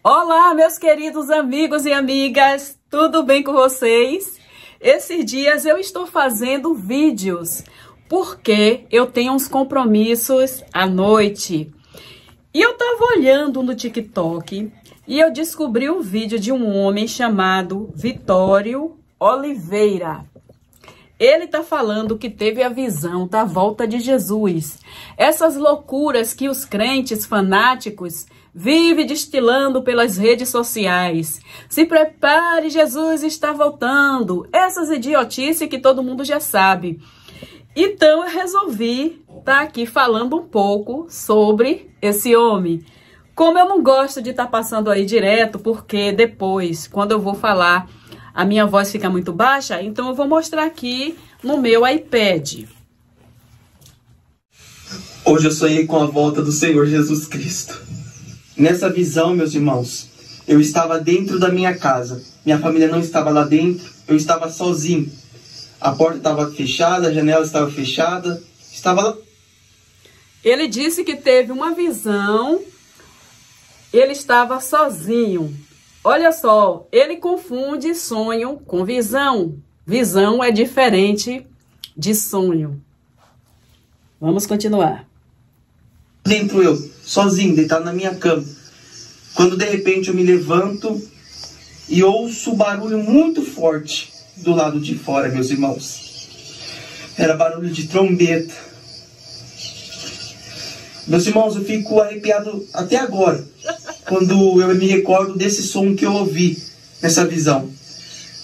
Olá, meus queridos amigos e amigas, tudo bem com vocês? Esses dias eu estou fazendo vídeos porque eu tenho uns compromissos à noite. E eu estava olhando no TikTok e eu descobri um vídeo de um homem chamado Vitório Oliveira. Ele está falando que teve a visão da volta de Jesus. Essas loucuras que os crentes fanáticos vivem destilando pelas redes sociais. Se prepare, Jesus está voltando. Essas idiotices que todo mundo já sabe. Então eu resolvi estar aqui falando um pouco sobre esse homem. Como eu não gosto de estar passando aí direto, porque depois, quando eu vou falar, a minha voz fica muito baixa, então eu vou mostrar aqui no meu iPad. Hoje eu sonhei com a volta do Senhor Jesus Cristo. Nessa visão, meus irmãos, eu estava dentro da minha casa. Minha família não estava lá dentro, eu estava sozinho. A porta estava fechada, a janela estava fechada, estava lá. Ele disse que teve uma visão, ele estava sozinho. Olha só, ele confunde sonho com visão. Visão é diferente de sonho. Vamos continuar. Dentro eu, sozinho, deitado na minha cama. Quando de repente eu me levanto e ouço um barulho muito forte do lado de fora, meus irmãos. Era barulho de trombeta. Meus irmãos, eu fico arrepiado até agora, quando eu me recordo desse som que eu ouvi nessa visão.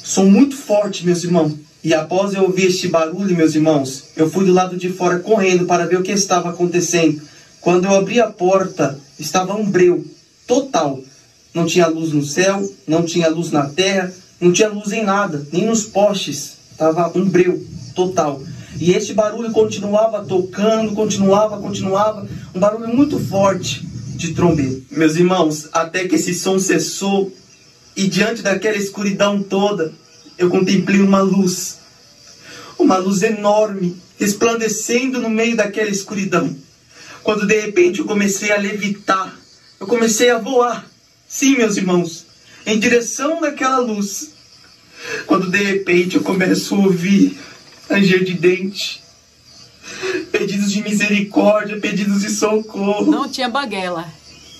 Som muito forte, meus irmãos. E após eu ouvir este barulho, meus irmãos, eu fui do lado de fora correndo para ver o que estava acontecendo. Quando eu abri a porta, estava um breu total. Não tinha luz no céu, não tinha luz na terra, não tinha luz em nada, nem nos postes. Estava um breu total. E este barulho continuava tocando, continuava. Um barulho muito forte de trombeta. Meus irmãos, até que esse som cessou e diante daquela escuridão toda, eu contemplei uma luz. Uma luz enorme, resplandecendo no meio daquela escuridão. Quando de repente eu comecei a levitar, eu comecei a voar. Sim, meus irmãos, em direção daquela luz. Quando de repente eu começo a ouvir ranger de dente, pedidos de misericórdia, pedidos de socorro. Não tinha baguela.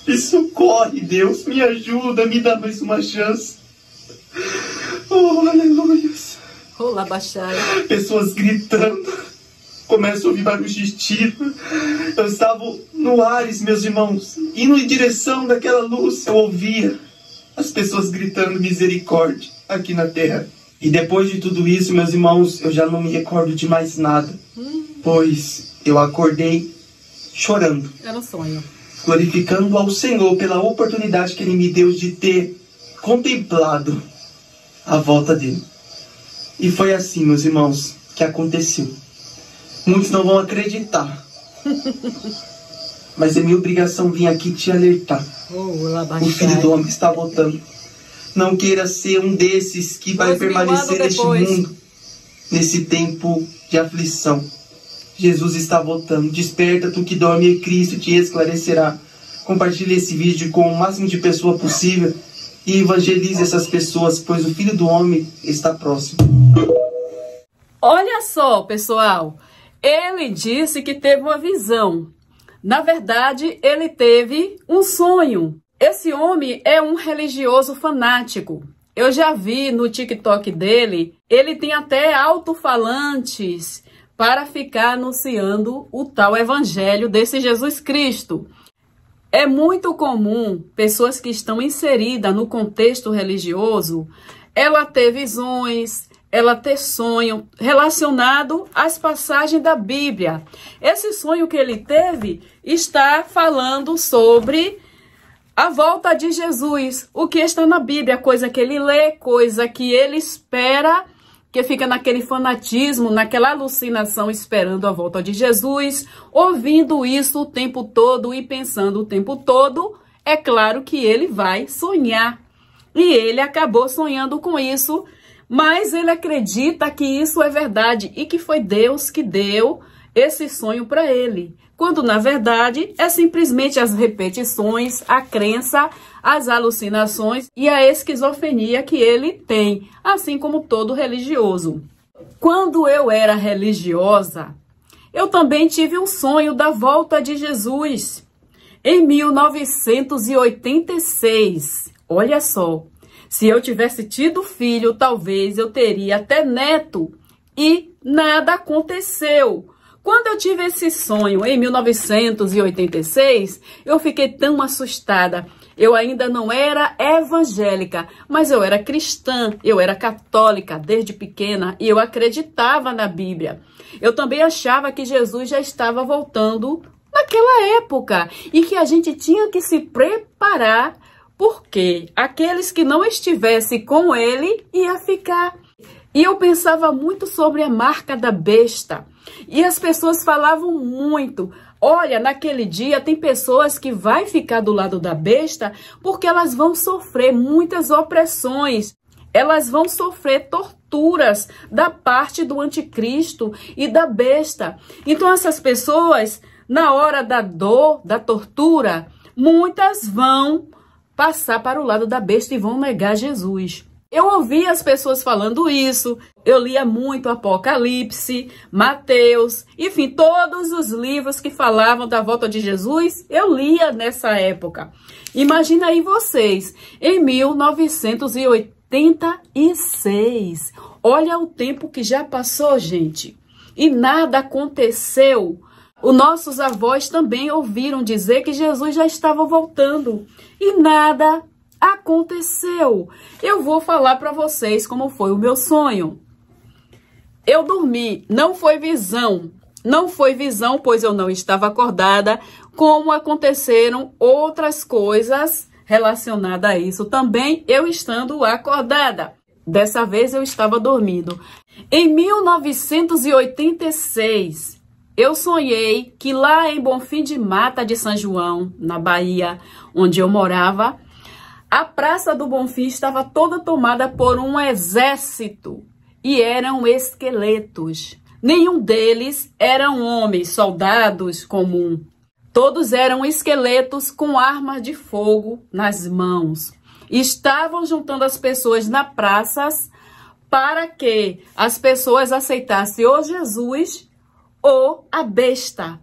Me socorre, Deus, me ajuda, me dá mais uma chance. Oh, aleluia. Olá, baixaia. Pessoas gritando. Começo a ouvir barulho de tiro. Eu estava no Ares, meus irmãos, indo em direção daquela luz. Eu ouvia as pessoas gritando misericórdia aqui na terra. E depois de tudo isso, meus irmãos, eu já não me recordo de mais nada. Pois eu acordei chorando. Era um sonho. Glorificando ao Senhor pela oportunidade que Ele me deu de ter contemplado a volta dele. E foi assim, meus irmãos, que aconteceu. Muitos não vão acreditar. Mas é minha obrigação vir aqui te alertar. O Filho do Homem está voltando. Não queira ser um desses que vai permanecer neste mundo, nesse tempo de aflição. Jesus está voltando. Desperta, tu que dorme, e Cristo te esclarecerá. Compartilhe esse vídeo com o máximo de pessoas possível e evangelize essas pessoas, pois o Filho do Homem está próximo. Olha só, pessoal. Ele disse que teve uma visão. Na verdade, ele teve um sonho. Esse homem é um religioso fanático. Eu já vi no TikTok dele, ele tem até alto-falantes para ficar anunciando o tal evangelho desse Jesus Cristo. É muito comum pessoas que estão inseridas no contexto religioso, ela ter visões, ela ter sonho relacionado às passagens da Bíblia. Esse sonho que ele teve está falando sobre a volta de Jesus, o que está na Bíblia, coisa que ele lê, coisa que ele espera, que fica naquele fanatismo, naquela alucinação esperando a volta de Jesus, ouvindo isso o tempo todo e pensando o tempo todo. É claro que ele vai sonhar. E ele acabou sonhando com isso, mas ele acredita que isso é verdade e que foi Deus que deu esse sonho para ele. quando na verdade é simplesmente as repetições, a crença, as alucinações e a esquizofrenia que ele tem, assim como todo religioso. Quando eu era religiosa, eu também tive um sonho da volta de Jesus. Em 1986, olha só, se eu tivesse tido filho, talvez eu teria até neto. E nada aconteceu. Quando eu tive esse sonho em 1986, eu fiquei tão assustada. Eu ainda não era evangélica, mas eu era cristã, eu era católica desde pequena e eu acreditava na Bíblia. Eu também achava que Jesus já estava voltando naquela época e que a gente tinha que se preparar, porque aqueles que não estivessem com ele ia ficar. E eu pensava muito sobre a marca da besta. E as pessoas falavam muito. Olha, naquele dia tem pessoas que vai ficar do lado da besta porque elas vão sofrer muitas opressões. Elas vão sofrer torturas da parte do anticristo e da besta. Então essas pessoas, na hora da dor, da tortura, muitas vão passar para o lado da besta e vão negar Jesus. Eu ouvia as pessoas falando isso, eu lia muito Apocalipse, Mateus, enfim, todos os livros que falavam da volta de Jesus, eu lia nessa época. Imagina aí vocês, em 1986, olha o tempo que já passou, gente, e nada aconteceu. Os nossos avós também ouviram dizer que Jesus já estava voltando e nada aconteceu. Eu vou falar para vocês como foi o meu sonho. Eu dormi, não foi visão. Não foi visão, pois eu não estava acordada, como aconteceram outras coisas relacionadas a isso também, eu estando acordada. Dessa vez eu estava dormindo. Em 1986, eu sonhei que lá em Bonfim de Mata de São João, na Bahia, onde eu morava, a Praça do Bonfim estava toda tomada por um exército e eram esqueletos. Nenhum deles eram homens, soldados comuns. Todos eram esqueletos com armas de fogo nas mãos. Estavam juntando as pessoas na praça para que as pessoas aceitassem ou Jesus ou a besta.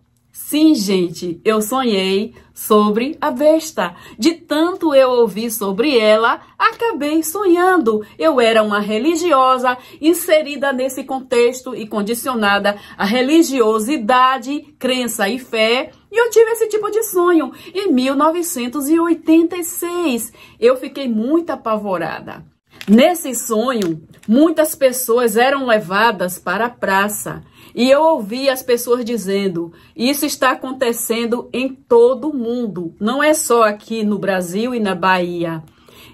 Sim, gente, eu sonhei sobre a besta. De tanto eu ouvir sobre ela, acabei sonhando. Eu era uma religiosa inserida nesse contexto e condicionada à religiosidade, crença e fé. E eu tive esse tipo de sonho em 1986. Eu fiquei muito apavorada. Nesse sonho, muitas pessoas eram levadas para a praça. E eu ouvi as pessoas dizendo, isso está acontecendo em todo o mundo. Não é só aqui no Brasil e na Bahia.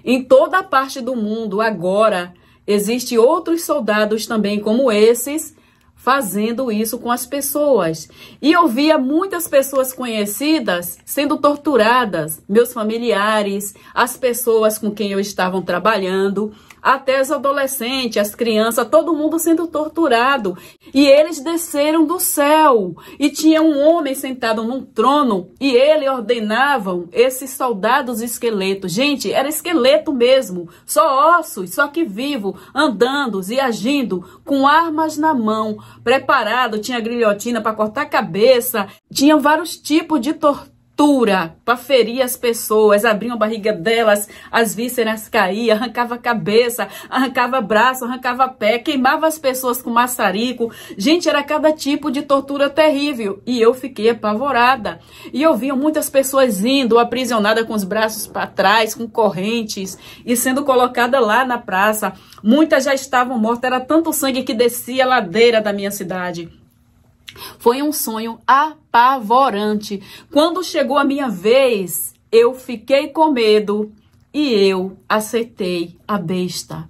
Em toda a parte do mundo agora, existem outros soldados também como esses, fazendo isso com as pessoas. E eu via muitas pessoas conhecidas sendo torturadas, meus familiares, as pessoas com quem eu estava trabalhando, até os adolescentes, as crianças, todo mundo sendo torturado. E eles desceram do céu. E tinha um homem sentado num trono e ele ordenavam esses soldados esqueletos. Gente, era esqueleto mesmo, só ossos, só que vivo, andando e agindo com armas na mão, preparado, tinha grilhotina para cortar a cabeça, tinha vários tipos de tortura para ferir as pessoas, abriam a barriga delas, as vísceras caíam, arrancava a cabeça, arrancava braço, arrancava pé, queimava as pessoas com maçarico. Gente, era cada tipo de tortura terrível e eu fiquei apavorada. E eu via muitas pessoas indo aprisionadas com os braços para trás, com correntes e sendo colocada lá na praça. Muitas já estavam mortas, era tanto sangue que descia a ladeira da minha cidade. Foi um sonho apavorante. Quando chegou a minha vez, eu fiquei com medo e eu aceitei a besta.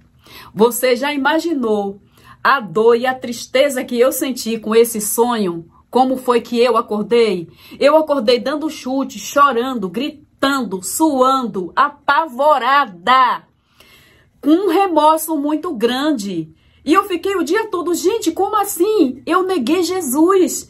Você já imaginou a dor e a tristeza que eu senti com esse sonho? Como foi que eu acordei? Eu acordei dando chute, chorando, gritando, suando, apavorada, com um remorso muito grande. E eu fiquei o dia todo, gente, como assim? Eu neguei Jesus.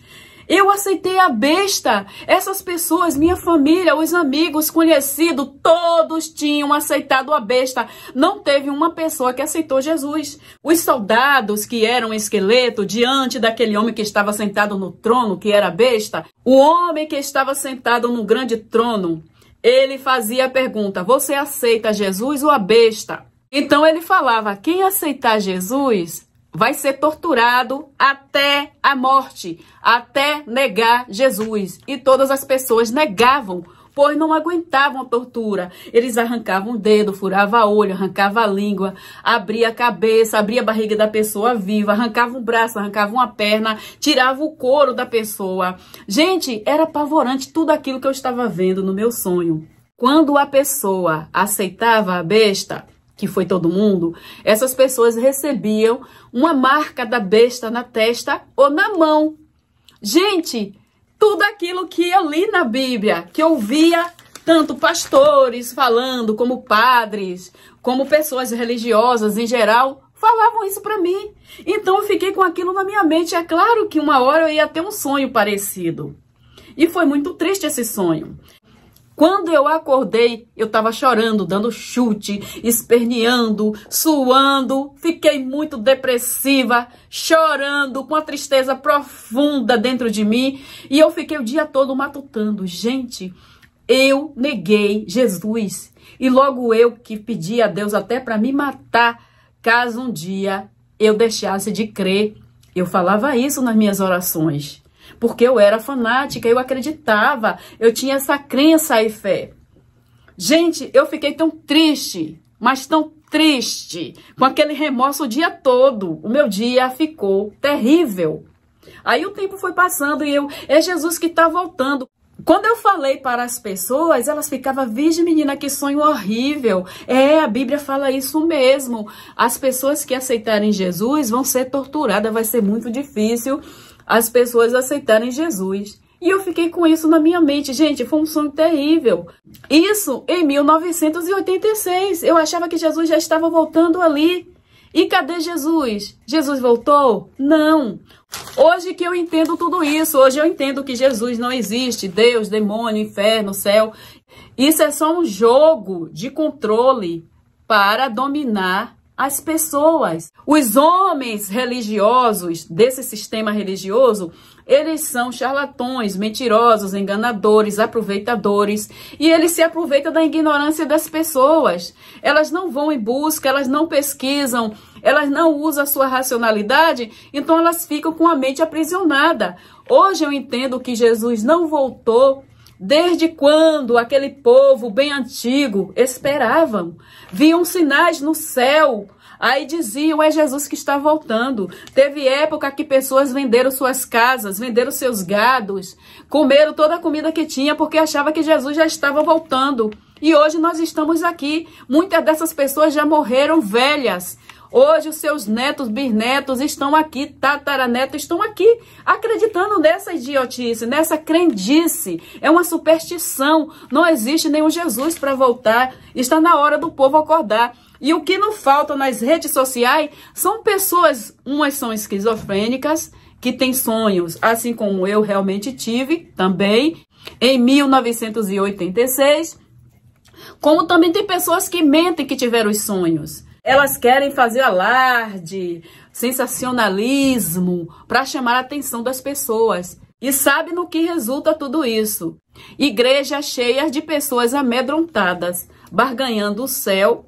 Eu aceitei a besta. Essas pessoas, minha família, os amigos, conhecidos, todos tinham aceitado a besta. Não teve uma pessoa que aceitou Jesus. Os soldados que eram esqueleto diante daquele homem que estava sentado no trono, que era a besta, o homem que estava sentado no grande trono, ele fazia a pergunta: você aceita Jesus ou a besta? Então ele falava: quem aceitar Jesus vai ser torturado até a morte, até negar Jesus. E todas as pessoas negavam, pois não aguentavam a tortura. Eles arrancavam o dedo, furavam o olho, arrancavam a língua, abria a cabeça, abria a barriga da pessoa viva, arrancavam um braço, arrancavam uma perna, tiravam o couro da pessoa. Gente, era apavorante tudo aquilo que eu estava vendo no meu sonho. Quando a pessoa aceitava a besta, que foi todo mundo, essas pessoas recebiam uma marca da besta na testa ou na mão. Gente, tudo aquilo que eu li na Bíblia, que eu via tanto pastores falando, como padres, como pessoas religiosas em geral, falavam isso para mim. Então eu fiquei com aquilo na minha mente. É claro que uma hora eu ia ter um sonho parecido. E foi muito triste esse sonho. Quando eu acordei, eu estava chorando, dando chute, esperneando, suando. Fiquei muito depressiva, chorando, com a tristeza profunda dentro de mim. E eu fiquei o dia todo matutando. Gente, eu neguei Jesus. E logo eu que pedi a Deus até para me matar, caso um dia eu deixasse de crer. Eu falava isso nas minhas orações. Porque eu era fanática, eu acreditava, eu tinha essa crença e fé. Gente, eu fiquei tão triste, mas tão triste, com aquele remorso o dia todo. O meu dia ficou terrível. Aí o tempo foi passando e é Jesus que está voltando. Quando eu falei para as pessoas, elas ficavam: virgem menina, que sonho horrível. A Bíblia fala isso mesmo. As pessoas que aceitarem Jesus vão ser torturadas, vai ser muito difícil as pessoas aceitarem Jesus. E eu fiquei com isso na minha mente. Gente, foi um sonho terrível. Isso em 1986. Eu achava que Jesus já estava voltando ali. E cadê Jesus? Jesus voltou? Não. Hoje que eu entendo tudo isso. Hoje eu entendo que Jesus não existe. Deus, demônio, inferno, céu. Isso é só um jogo de controle para dominar as pessoas. Os homens religiosos desse sistema religioso, eles são charlatões, mentirosos, enganadores, aproveitadores, e eles se aproveitam da ignorância das pessoas. Elas não vão em busca, elas não pesquisam, elas não usam a sua racionalidade, então elas ficam com a mente aprisionada. Hoje eu entendo que Jesus não voltou desde quando aquele povo bem antigo esperavam, viam sinais no céu, aí diziam: é Jesus que está voltando. Teve época que pessoas venderam suas casas, venderam seus gados, comeram toda a comida que tinha porque achava que Jesus já estava voltando. E hoje nós estamos aqui. Muitas dessas pessoas já morreram velhas. Hoje os seus netos, bisnetos estão aqui, tataranetos estão aqui, acreditando nessa idiotice, nessa crendice. É uma superstição. Não existe nenhum Jesus para voltar. Está na hora do povo acordar. E o que não falta nas redes sociais são pessoas, umas são esquizofrênicas, que têm sonhos, assim como eu realmente tive também, em 1986. Como também tem pessoas que mentem que tiveram os sonhos. Elas querem fazer alarde, sensacionalismo, para chamar a atenção das pessoas. E sabe no que resulta tudo isso? Igrejas cheias de pessoas amedrontadas, barganhando o céu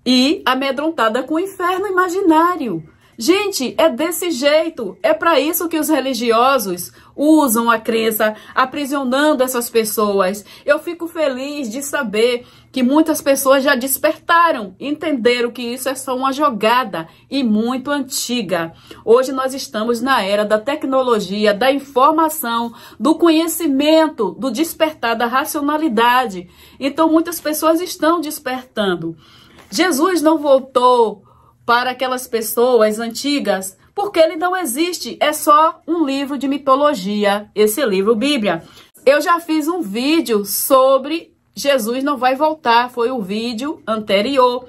e amedrontada com o inferno imaginário. Gente, é desse jeito. É para isso que os religiosos usam a crença, aprisionando essas pessoas. Eu fico feliz de saber que muitas pessoas já despertaram, entenderam que isso é só uma jogada e muito antiga. Hoje nós estamos na era da tecnologia, da informação, do conhecimento, do despertar da racionalidade. Então muitas pessoas estão despertando. Jesus não voltou para aquelas pessoas antigas, porque ele não existe, é só um livro de mitologia, esse livro Bíblia. Eu já fiz um vídeo sobre Jesus não vai voltar, foi o vídeo anterior.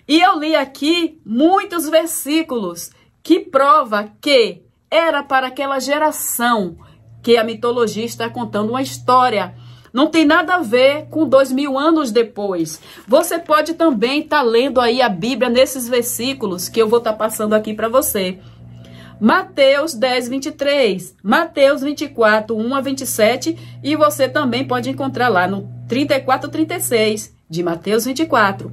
E eu li aqui muitos versículos que prova que era para aquela geração que a mitologia está contando uma história. Não tem nada a ver com 2000 anos depois. Você pode também estar lendo aí a Bíblia nesses versículos que eu vou estar passando aqui para você. Mateus 10, 23, Mateus 24, 1 a 27, e você também pode encontrar lá no 34, 36 de Mateus 24.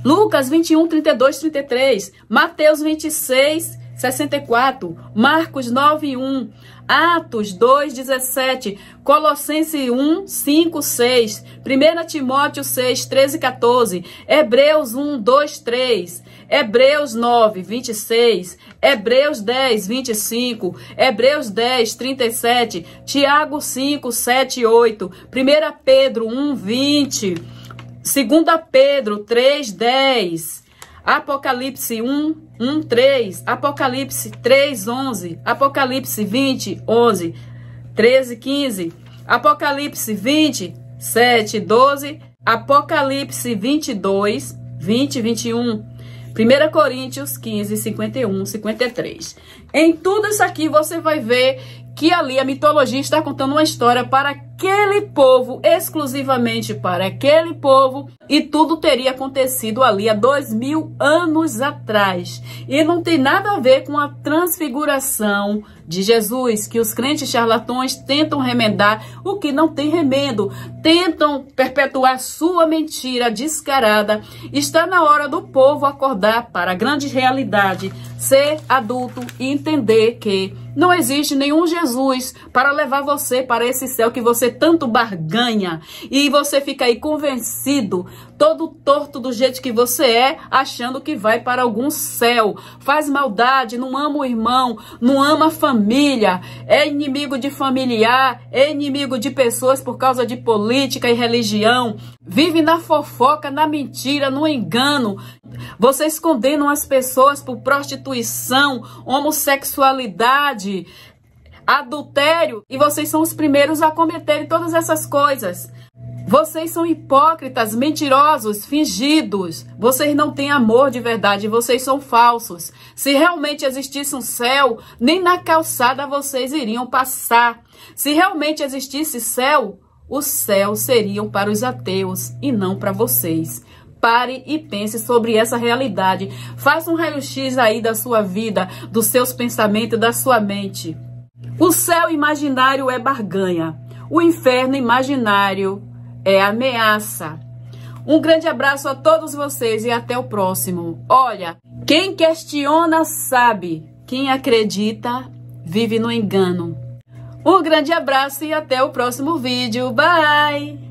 Lucas 21, 32, 33, Mateus 26, 64, Marcos 9, 1, Atos 2, 17, Colossenses 1, 5, 6, 1 Timóteo 6, 13 e 14, Hebreus 1, 2, 3, Hebreus 9, 26, Hebreus 10, 25, Hebreus 10, 37, Tiago 5, 7 e 8, 1 Pedro 1, 20, 2 Pedro 3, 10, Apocalipse 1, 1, 3, Apocalipse 3, 11, Apocalipse 20, 11, 13, 15, Apocalipse 20, 7, 12, Apocalipse 22, 20, 21, 1 Coríntios 15, 51, 53. Em tudo isso aqui você vai ver que ali a mitologia está contando uma história para aquele povo, exclusivamente para aquele povo, e tudo teria acontecido ali há 2000 anos atrás. E não tem nada a ver com a transfiguração de Jesus, que os crentes charlatões tentam remendar o que não tem remendo, tentam perpetuar sua mentira descarada. Está na hora do povo acordar para a grande realidade, ser adulto e entender que não existe nenhum Jesus para levar você para esse céu que você tanto barganha. E você fica aí convencido, todo torto do jeito que você é, achando que vai para algum céu. Faz maldade, não ama o irmão, não ama a família, é inimigo de familiar, é inimigo de pessoas por causa de política e religião. Vive na fofoca, na mentira, no engano. Vocês condenam as pessoas por prostituição, homossexualidade, adultério, e vocês são os primeiros a cometerem todas essas coisas. Vocês são hipócritas, mentirosos, fingidos. Vocês não têm amor de verdade, vocês são falsos. Se realmente existisse um céu, nem na calçada vocês iriam passar. Se realmente existisse céu, os céus seriam para os ateus e não para vocês. Pare e pense sobre essa realidade. Faça um raio-x aí da sua vida, dos seus pensamentos, da sua mente. O céu imaginário é barganha. O inferno imaginário é ameaça. Um grande abraço a todos vocês e até o próximo. Olha, quem questiona sabe. Quem acredita vive no engano. Um grande abraço e até o próximo vídeo. Bye!